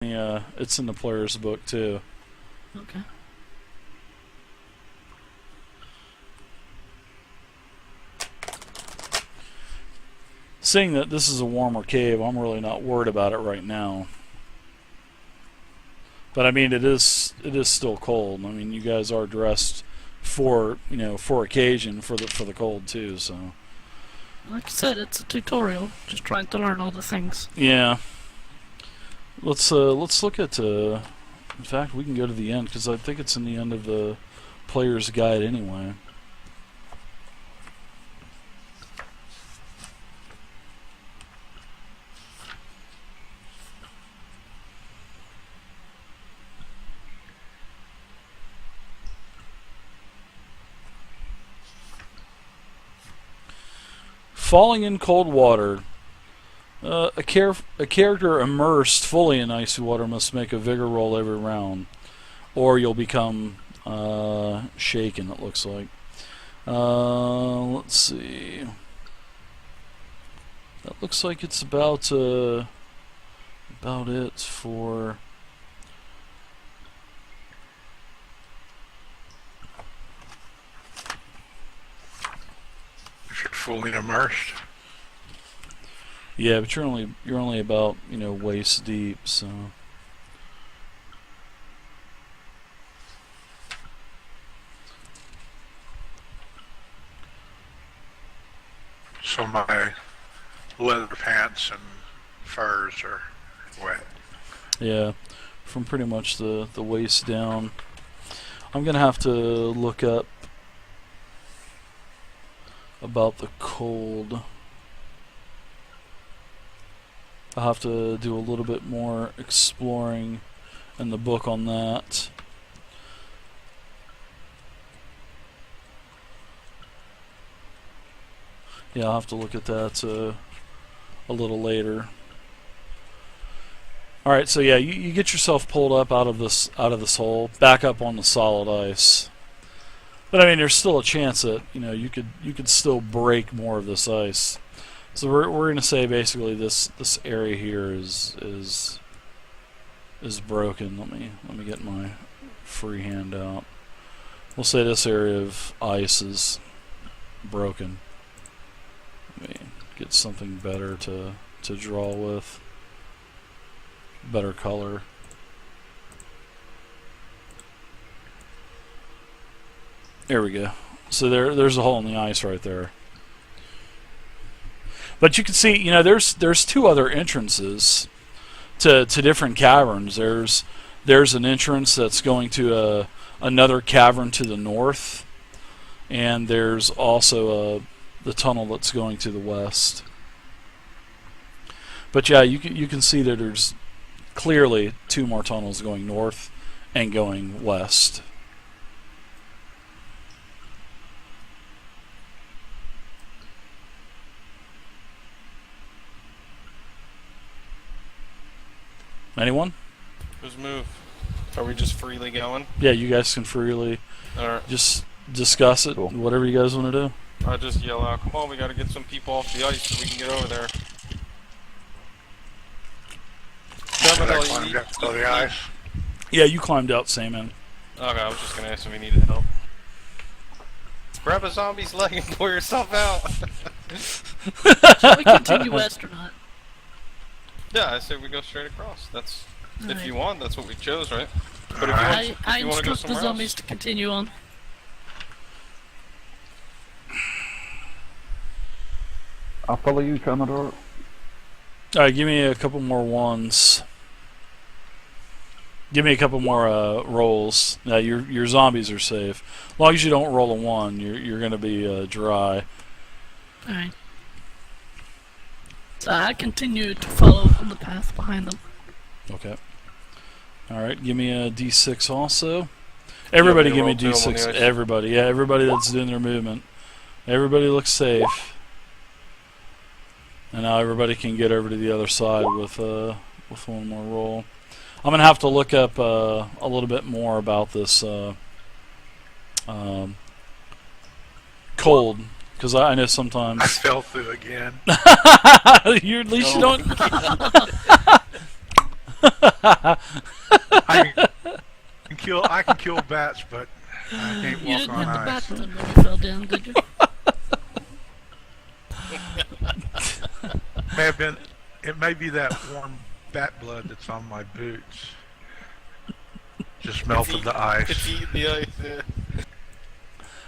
It's in the player's book too. Okay. Seeing that this is a warmer cave, I'm really not worried about it right now. But I mean, it is still cold. I mean, you guys are dressed for for occasion for the cold too. So Like I said, it's a tutorial. Just trying to learn all the things. yeah, let's look at. In fact, we can go to the end because I think it's in the end of the player's guide anyway. Falling in cold water. A character immersed fully in icy water must make a vigor roll every round, or you'll become shaken, it looks like. Let's see. That looks like it's about it for... If you're fully immersed. Yeah, but you're only about waist deep, so. So my leather pants and furs are wet. Yeah, from pretty much the waist down. I'm gonna have to look up about the cold. I'll have to do a little bit more exploring in the book on that. Yeah, I'll have to look at that a little later. Alright, so yeah, you get yourself pulled up out of this hole, back up on the solid ice. But I mean, there's still a chance that you could still break more of this ice. So we're gonna say basically this area here is broken. Let me get my freehand out. We'll say this area of ice is broken. Let me get something better to draw with. Better color. There we go. So there's a hole in the ice right there. But you can see, there's two other entrances to different caverns. There's an entrance that's going to another cavern to the north, and there's also the tunnel that's going to the west. But yeah, you can see that there's clearly two more tunnels going north and going west. Anyone? Who's move? Are we just freely going? Yeah, you guys can freely just discuss it, Cool. whatever you guys want to do. I just yell out, come on, we gotta get some people off the ice so we can get over there. Should I climb up to the ice? Yeah, you climbed out, same end. Okay, I was just gonna ask if we needed help. Grab a zombie's leg and pull yourself out! Shall we continue west or not? Yeah, I say we go straight across. That's if Alright. you want, that's what we chose, right? But if Alright. you I want to go instruct the somewhere zombies else, to continue on. I'll follow you, Commodore. Alright, give me a couple more ones. Give me a couple more rolls. Now your zombies are safe. As long as you don't roll a 1, you're gonna be dry. Alright. So I continue to follow on the path behind them. Okay. Alright, give me a D6 also. Everybody give me roll two on the D6. ice. Everybody. Yeah, everybody that's doing their movement. Everybody looks safe. And now everybody can get over to the other side with one more roll. I'm gonna have to look up a little bit more about this cold, because I know I sometimes fell through again. you at least you don't. I can kill bats, but I can't You walk didn't on hit the bat ice. then when you fell down, did you? It may be that warm bat blood that's on my boots. Just melted the ice. It's eating the ice. Yeah.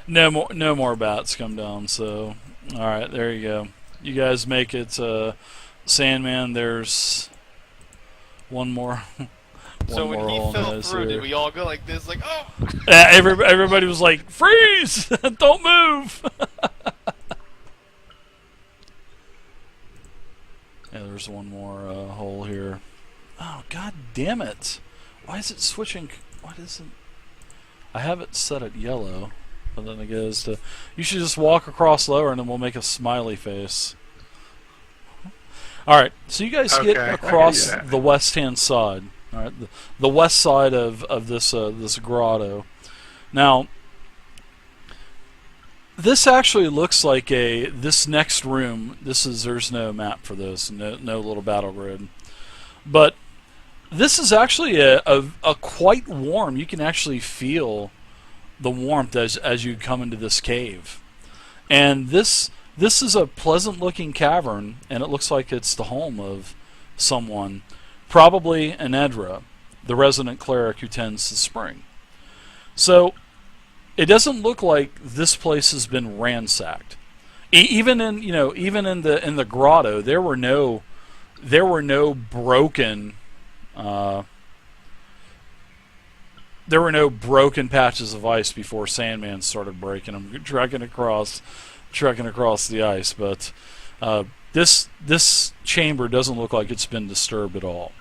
No more bats come down. So, all right, there you go. You guys make it. Sandman, there's one more. So when he hole in fell his through, here. did we all go like this, like, oh? Everybody was like, freeze! Don't move! Yeah, there's one more hole here. Oh, god damn it! Why is it switching? What is it? I have it set at yellow, but then it goes to. You should just walk across lower, and then we'll make a smiley face. All right, so you guys get Okay, I can across do that. the west-hand side. All right, the west side of this this grotto. Now, this actually looks like this next room. There's no map for this, no little battle grid, but this is actually a quite warm. You can actually feel the warmth as you come into this cave, and this is a pleasant-looking cavern, and it looks like it's the home of someone, probably Inreda, the resident cleric who tends the spring. So it doesn't look like this place has been ransacked. Even in the grotto, there were no broken patches of ice before Sandman started breaking them, trekking across the ice. But this chamber doesn't look like it's been disturbed at all.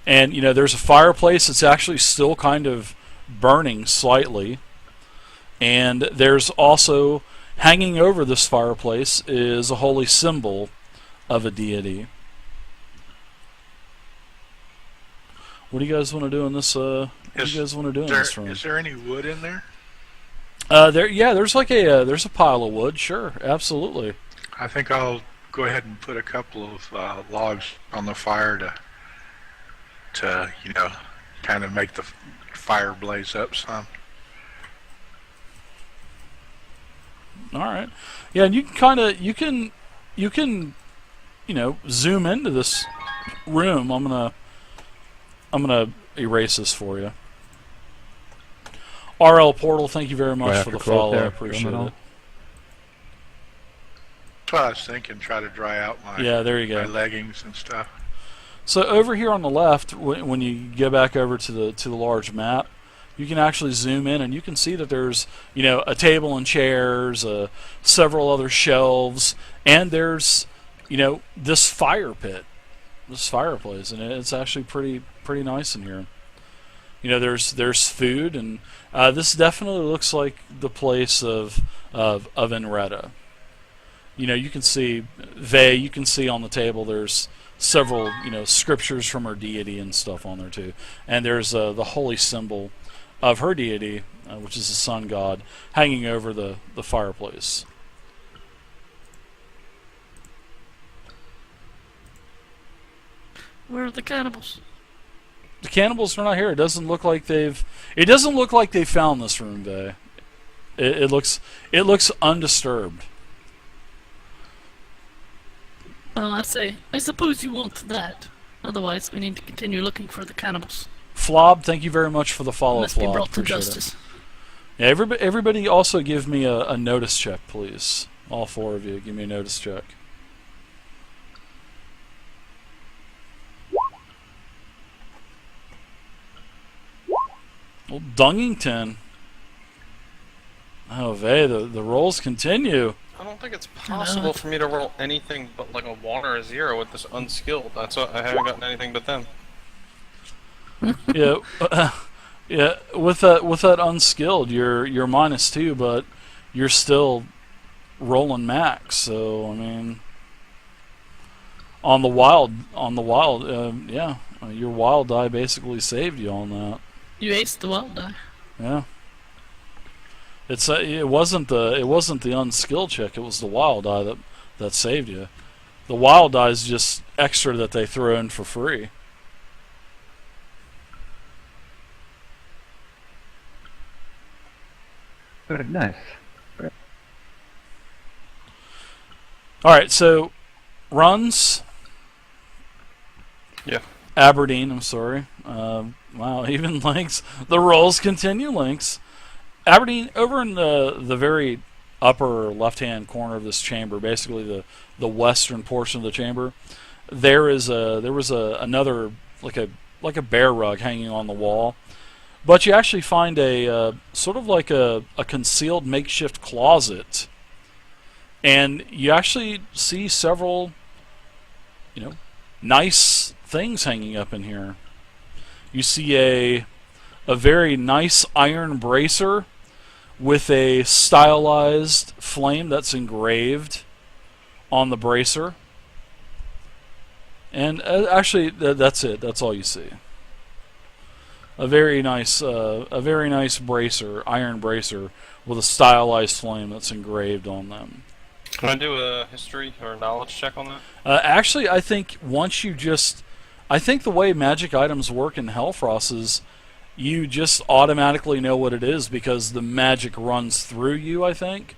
And there's a fireplace that's actually still kind of burning slightly, and there's also hanging over this fireplace is a holy symbol of a deity. What do you guys want to do in this? What do you guys want to do in this room? Is there any wood in there? There's like there's a pile of wood. Sure, absolutely. I think I'll go ahead and put a couple of logs on the fire to kind of make the fire blaze up some. All right. Yeah, and you can zoom into this room. I'm gonna erase this for you. RL Portal, thank you very much for the follow. I appreciate it. That's what I was thinking. Try to dry out my there you go. my leggings and stuff. So over here on the left, when you go back over to the large map, you can actually zoom in and you can see that there's a table and chairs, several other shelves, and there's this fire pit, this fireplace, and it's actually pretty nice in here. There's food, and this definitely looks like the place of Inreda. You can see you can see on the table there's several scriptures from her deity and stuff on there too, and there's the holy symbol of her deity, which is the sun god, hanging over the fireplace. Where are the cannibals? The cannibals are not here. It doesn't look like they've found this room, Vay. It looks undisturbed. Well, I suppose you want that. Otherwise, we need to continue looking for the cannibals. Flob, thank you very much for the follow, Must be Flob. brought to Appreciate justice. it. Yeah, everybody also give me a notice check, please. All four of you, give me a notice check. Well, Dungington. Oh, Vay, the rolls continue. I don't think it's possible for me to roll anything but like a 1 or a 0 with this unskilled. That's what I haven't gotten anything but them. Yeah, yeah. With that unskilled, you're -2, but you're still rolling max. So I mean, on the wild, yeah, your wild die basically saved you on that. You aced the wild die. Yeah. It wasn't the unskilled check. It was the wild die that saved you. The wild dye is just extra that they throw in for free. Very nice. Alright, so runs. Yeah. Aberdeen, I'm sorry. Wow, even links. The rolls continue, links. Aberdeen, over in the very upper left-hand corner of this chamber, basically the western portion of the chamber, there was another like a bear rug hanging on the wall. But you actually find a sort of like a concealed makeshift closet, and you actually see several, nice things hanging up in here. You see a very nice iron bracer with a stylized flame that's engraved on the bracer. And actually, that's it. That's all you see. A very nice bracer, iron bracer, with a stylized flame that's engraved on them. Can I do a history or knowledge check on that? Actually, I think I think the way magic items work in Hellfrost is you just automatically know what it is because the magic runs through you, I think.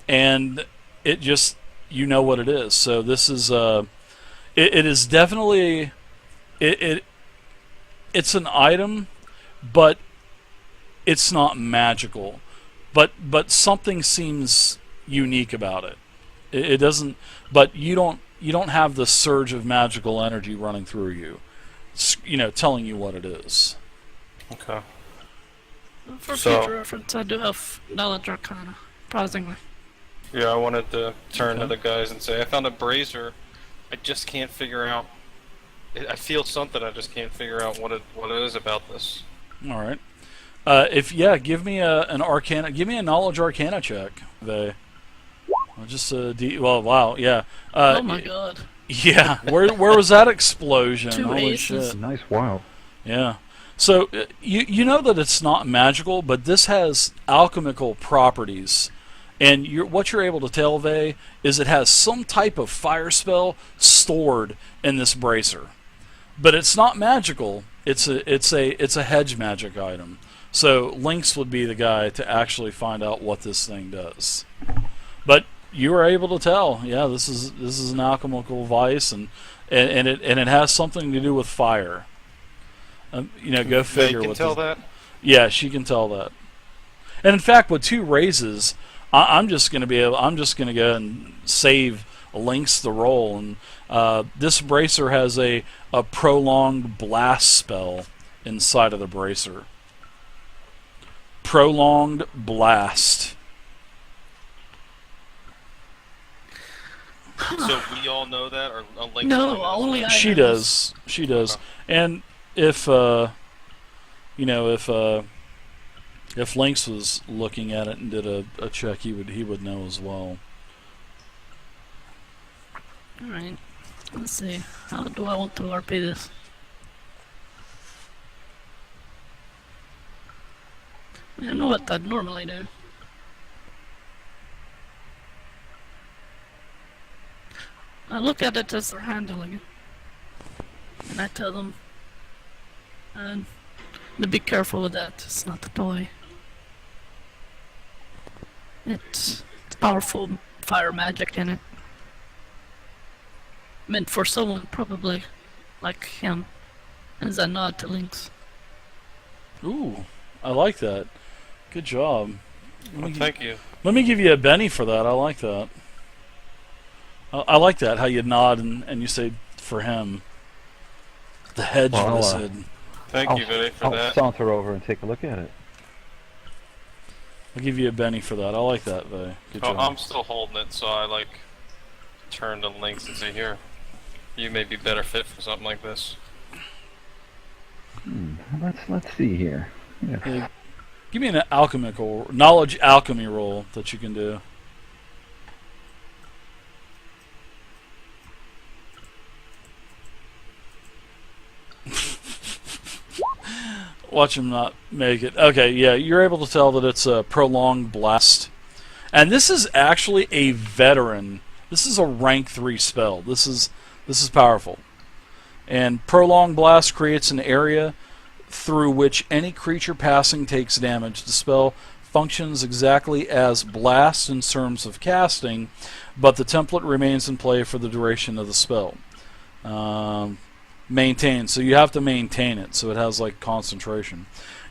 And it just, you know what it is. So this is, it is definitely, it's an item, but it's not magical. But something seems unique about it. It doesn't, but you don't have the surge of magical energy running through you. It's, telling you what it is. Okay. For So- future reference, I do have knowledge arcana, surprisingly. Yeah, I wanted to turn to Okay. the guys and say I found a brazier. I just can't figure out. I feel something. I just can't figure out what it is about this. All right. Give me an arcana. Give me a knowledge arcana check. Just wow, yeah. Oh my god. Yeah. Where was that explosion? Two Holy aces. shit. Nice wow. Yeah. So you know that it's not magical, but this has alchemical properties, and what you're able to tell, Vey, is it has some type of fire spell stored in this bracer, but it's not magical. It's a hedge magic item. So Lynx would be the guy to actually find out what this thing does. But you were able to tell, yeah, this is an alchemical vice, and it has something to do with fire. Go figure. They can tell that. Yeah, she can tell that. And in fact, with 2 raises, I'm just going to go and save Lynx the roll, and this bracer has a prolonged blast spell inside of the bracer. Prolonged blast. So we all know that, or Link No, only I She know does. She does. And if Lynx was looking at it and did a check, he would know as well. Alright. Let's see. How do I want to RP this? I know what I'd normally do. I look at it as they're handling it. And I tell them, to be careful with that. It's not a toy. It's powerful fire magic in it. Meant for someone probably like him. As I nod to Lynx. Ooh, I like that. Good job. Well, thank you. Let me give you a Benny for that. I like that. I like that, how you nod and you say, for him. The hedge Well, wizard. Thank you, Vinny, for I'll that. saunter over and take a look at it. I'll give you a Benny for that. I like that, Vey. Good job. I'm still holding it, so I turn to Lynx and say, "Here, you may be better fit for something like this." Let's see here. Yes. Yeah, give me an alchemical knowledge alchemy roll that you can do. Watch him not make it. Okay, yeah, you're able to tell that it's a prolonged blast. And this is actually a veteran This is a rank 3 spell. This is powerful. And Prolonged Blast creates an area through which any creature passing takes damage. The spell functions exactly as Blast in terms of casting, but the template remains in play for the duration of the spell. Maintain. So you have to maintain it, so it has like concentration.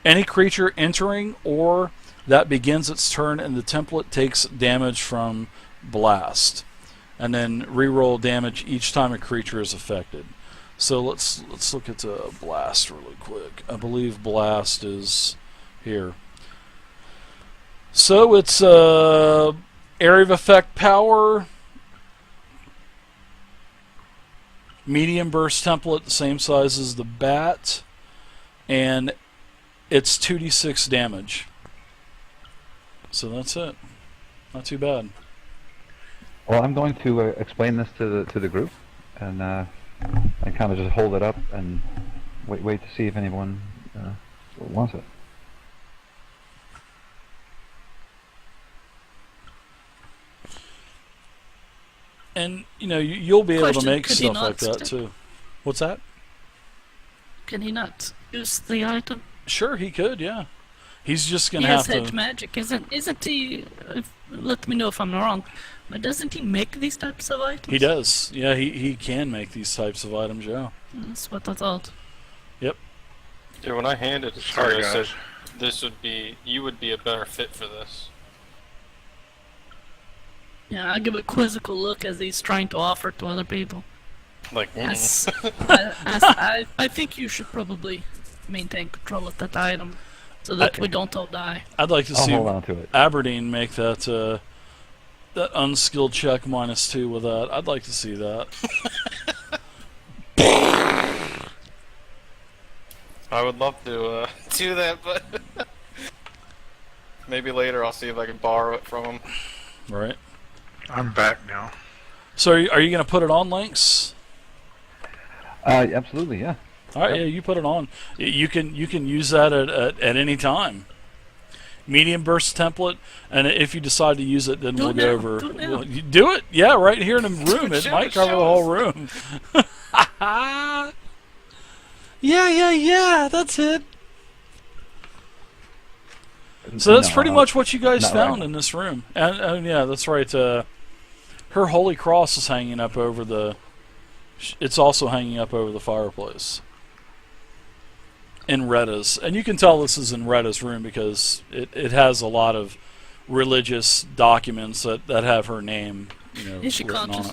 Any creature entering or that begins its turn in the template takes damage from Blast. And then reroll damage each time a creature is affected. So let's look at Blast really quick. I believe Blast is here. So it's area of effect power, medium burst template, the same size as the bat, and it's 2d6 damage. So that's it. Not too bad. Well, I'm going to explain this to the group, and kind of just hold it up and wait to see if anyone wants it. And you'll be able to Question, make could he stuff not like that too. What's that? Can he not use the item? Sure, he could. Yeah, he's just He gonna has have hedge to. magic, isn't he? Let me know if I'm wrong. But doesn't he make these types of items? He does. Yeah, he can make these types of items. Yeah. That's what I thought. Yep. Yeah, when I handed it to Sorry, you, I said guys. you would be a better fit for this. Yeah, I give a quizzical look as he's trying to offer to other people. Like, As, I think you should probably maintain control of that item so that we don't all die. I'd like to I'll see hold on to it. Aberdeen make that unskilled check -2 with that. I'd like to see that. I would love to do that, but maybe later I'll see if I can borrow it from him. Right. I'm back now. So are you going to put it on, Lynx? Absolutely, yeah. All right, Yep. yeah, you put it on. You can use that at any time. Medium burst template, and if you decide to use it, then Do we'll it go now, over. do it now. Well, you do it, yeah, right here in the room. It Show might us, cover the show whole us. room. Yeah. That's it. So that's No, pretty much what you guys not found right. in this room. And yeah, that's right. Her holy cross is hanging up over the. It's also hanging up over the fireplace. Inreda's, and you can tell this is Inreda's room because it has a lot of religious documents that have her name, Is she written on conscious?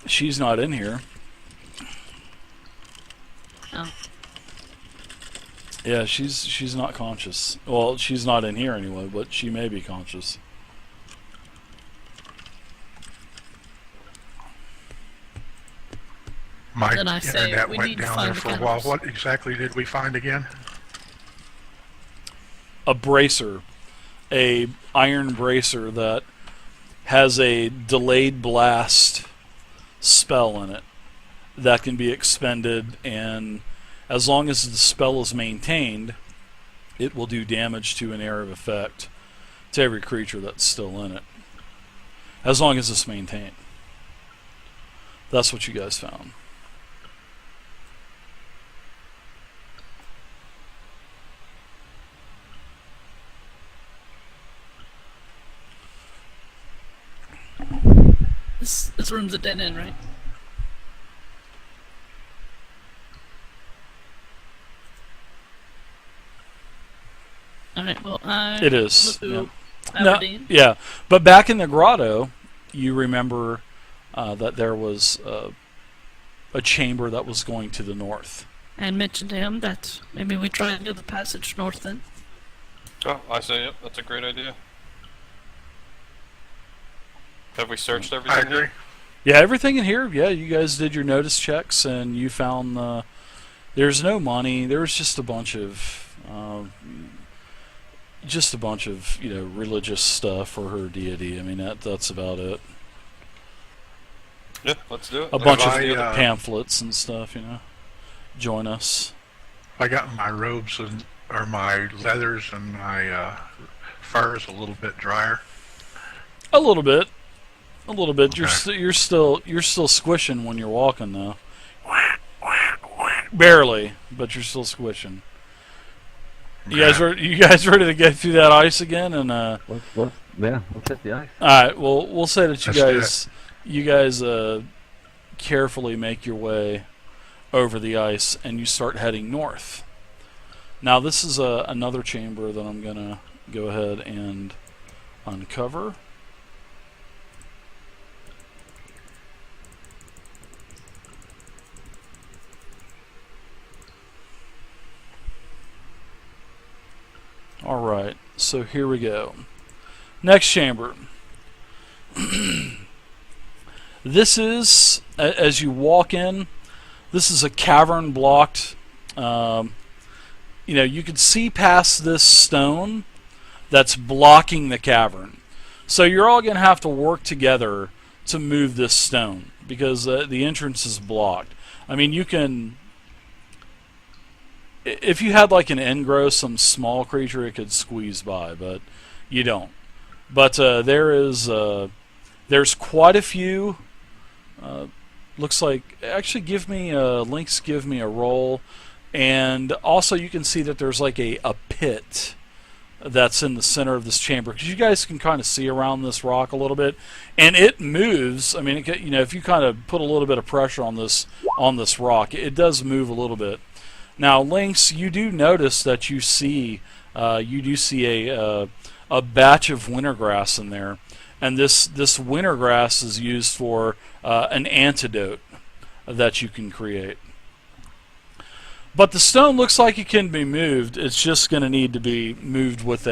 it. She's not in here. Oh. Yeah, she's not conscious. Well, she's not in here anyway, but she may be conscious. My Then I say internet we went need to down find there the for a while. cannibals. What exactly did we find again? A bracer, a iron bracer that has a delayed blast spell in it that can be expended, and as long as the spell is maintained, it will do damage to an area of effect to every creature that's still in it, as long as it's maintained. That's what you guys found. This room's a dead end, right? Alright, well, It is. Woohoo. Yeah. No, Aberdeen. yeah, but back in the grotto, you remember that there was a chamber that was going to the north. And mentioned to him that maybe we try and do the passage north then. Oh, I say, yep, that's a great idea. Have we searched everything? I agree. Yeah, everything in here. Yeah, you guys did your notice checks, and you found there's no money. There was just a bunch of religious stuff for her deity. I mean, that's about it. Yeah, let's do it. A bunch of I, pamphlets and stuff. Join us. I got my robes or my leathers and my furs a little bit drier. A little bit. A little bit. Okay. You're still squishing when you're walking though. Barely, but you're still squishing. You guys ready to get through that ice again? And Let's hit the ice. all right. Well, we'll say that Let's do you guys carefully make your way over the ice, and you start heading north. Now, this is another chamber that I'm gonna go ahead and uncover. Alright, so here we go. Next chamber. This is, as you walk in, this is a cavern blocked. You can see past this stone that's blocking the cavern. So you're all going to have to work together to move this stone because the entrance is blocked. I mean, you can... If you had like an engross, some small creature, it could squeeze by, but you don't. But there's quite a few. Looks like actually links give me a roll, and also you can see that there's like a pit that's in the center of this chamber because you guys can kind of see around this rock a little bit, and it moves. I mean, if you kind of put a little bit of pressure on this rock, it does move a little bit. Now, Lynx, you do notice that you see a batch of wintergrass in there, and this wintergrass is used for an antidote that you can create. But the stone looks like it can be moved. It's just going to need to be moved with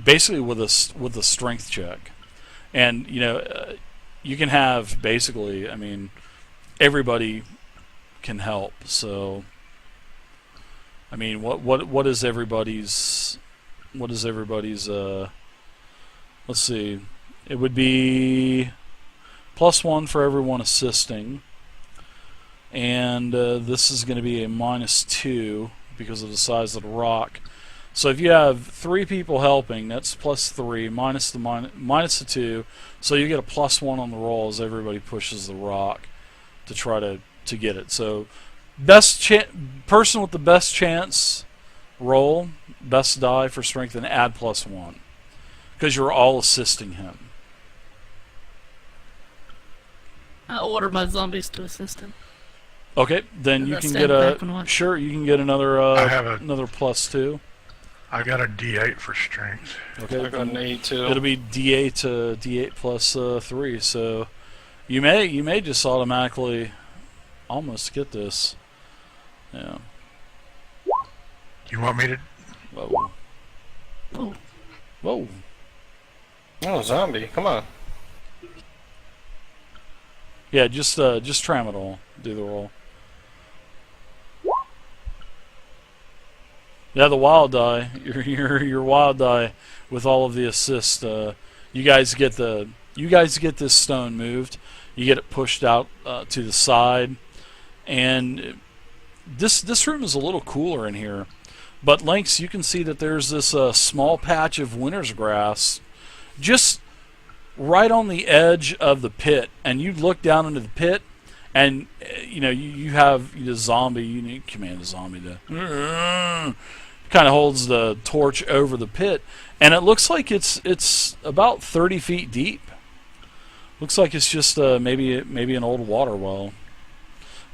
basically with a strength check, and you can have basically. I mean, everybody can help. So. I mean, what is everybody's? Let's see. It would be +1 for everyone assisting, and this is going to be a -2 because of the size of the rock. So if you have 3 people helping, that's +3 minus the 2. So you get a +1 on the roll as everybody pushes the rock to try to get it. So. Person with the best chance, roll best die for strength and add +1 because you're all assisting him. I'll order my zombies to assist him. Okay, then you can get you can get another another +2. I got a D8 for strength. Okay, I got an 8 too. It'll be D8 plus 3. So you may just automatically almost get this. Yeah. You want me to? Whoa. Oh. Whoa. Oh, zombie! Come on. Yeah, just tramadol. Do the roll. Yeah, the wild die. Your wild die with all of the assist. You guys get this stone moved. You get it pushed out to the side, and this room is a little cooler in here. But Lynx, you can see that there's this small patch of winter's grass just right on the edge of the pit, and you look down into the pit, and you have the zombie. You need to command the zombie to kind of holds the torch over the pit, and it looks like it's about 30 feet deep. Looks like it's just maybe an old water well.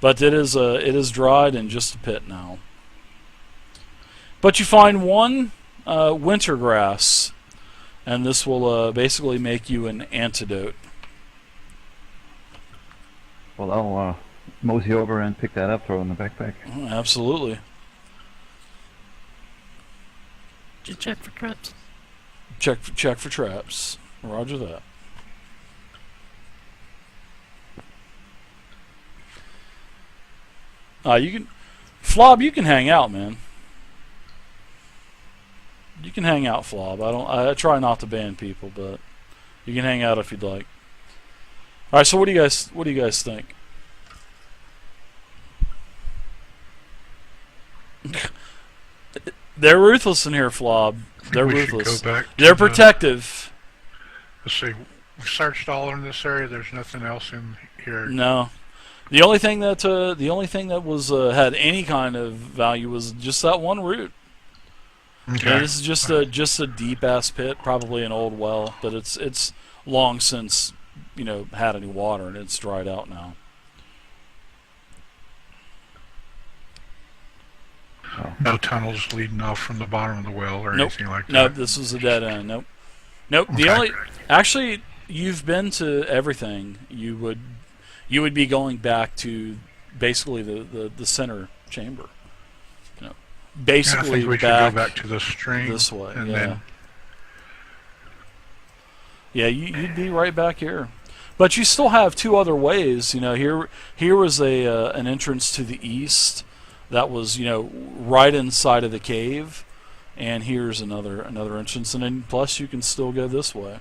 But it is dried and just a pit now. But you find one winter grass, and this will basically make you an antidote. Well, I'll mosey over and pick that up, throw it in the backpack. Oh, absolutely. Just check for traps. Check for traps. Roger that. You can, Flob. You can hang out, man. You can hang out, Flob. I try not to ban people, but you can hang out if you'd like. All right. So what do you guys think? They're ruthless in here, Flob. They're We should ruthless. go back to They're protective. Let's see. We've searched all in this area. There's nothing else in here. No. The only thing that was had any kind of value was just that one root. Okay. Yeah, this is just a deep ass pit, probably an old well, but it's long since had any water and it's dried out now. No tunnels leading off from the bottom of the well or Nope. anything like that. Nope, this was a dead end. Nope. Okay. Actually, you've been to everything. You would be going back to basically the center chamber. Yeah, I Basically think we should go back to the stream this way. and Yeah. then Yeah, you'd be right back here. But you still have two other ways. Here was an entrance to the east that was right inside of the cave, and here's another entrance, and then plus you can still go this way.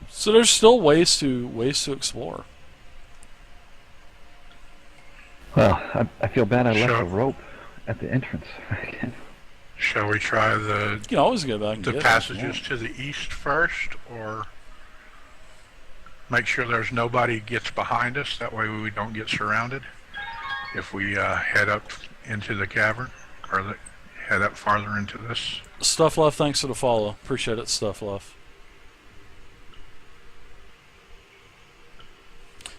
So there's still ways to explore. Well, I feel bad I left Sure. a rope at the entrance. shall we try You can always go back and the get passages it. to the east first, or make sure there's nobody gets behind us? That way we don't get surrounded if we head up into the cavern, or head up farther into this. Stuff left. Thanks for the follow. Appreciate it. Stuff left.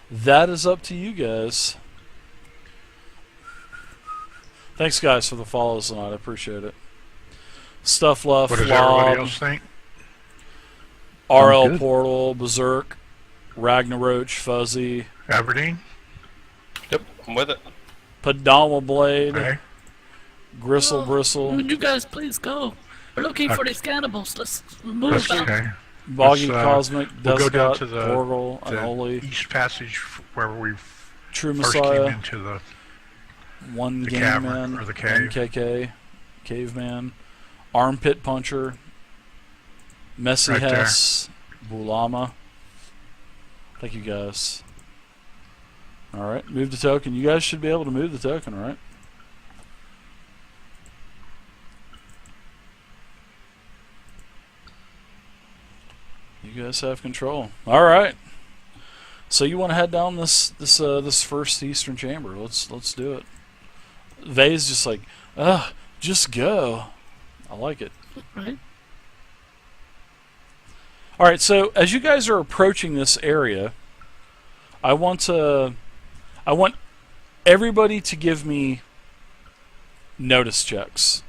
That is up to you guys. Thanks, guys, for the follows tonight. I appreciate it. Stuff left. What does everybody Flob, else think? RL good. Portal, Berserk, Ragnarok, Fuzzy, Aberdeen? Yep, I'm with it. Padama Blade, Okay. Gristle Oh, Bristle, Would you guys please go? We're looking for these cannibals. Let's move out. Okay. Boggy let's, Cosmic, we'll go down Deskot, to the- Borgle, The Unholy, east passage where we True first came Messiah, into the One the Game cavern, Man, or the cave. MKK, Caveman, Armpit Puncher, Messy Right there. Hess, Bulama. Thank you guys. Alright, move the token. You guys should be able to move the token, right? You guys have control. Alright. So you want to head down this first eastern chamber. Let's do it. Vay's just like, just go. I like it. Right? Alright, so as you guys are approaching this area, I want everybody to give me notice checks.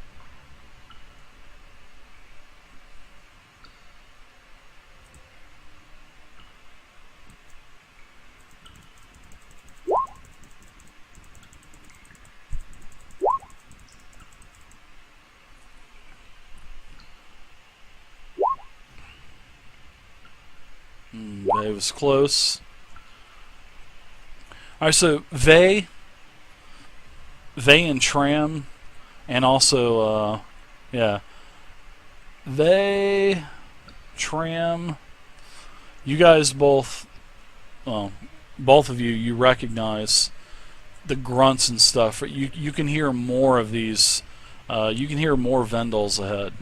Vay was close. Alright, so Vay and Tram, and also, Vay, Tram, you guys both, well, both of you recognize the grunts and stuff. You can hear more of these, you can hear more Vendahls ahead.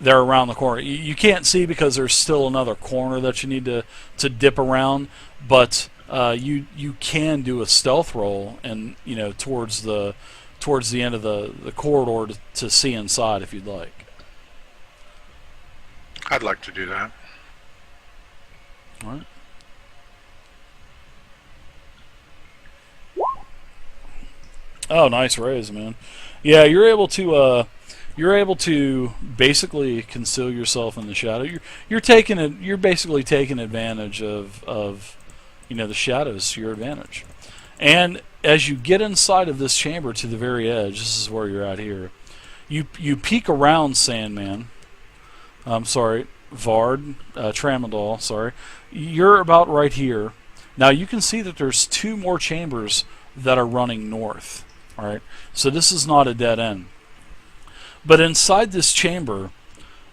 They're around the corner. You can't see because there's still another corner that you need to dip around, but you can do a stealth roll and towards the end of the corridor to see inside if you'd like. I'd like to do that. All right. Oh, nice raise, man. Yeah, you're able to basically conceal yourself in the shadow. You're basically taking advantage of the shadows to your advantage. And as you get inside of this chamber to the very edge, this is where you're at here. You peek around Sandman. I'm sorry, Vard, Tramadol, sorry. You're about right here. Now you can see that there's two more chambers that are running north. All right, so this is not a dead end. But inside this chamber,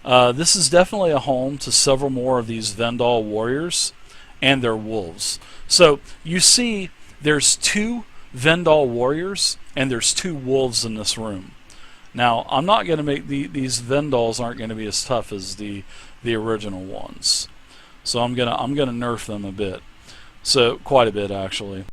this is definitely a home to several more of these Vendahl warriors and their wolves. So you see there's two Vendahl warriors and there's two wolves in this room. Now, I'm not going to make these Vendahls aren't going to be as tough as the original ones. So I'm gonna nerf them a bit. So quite a bit actually.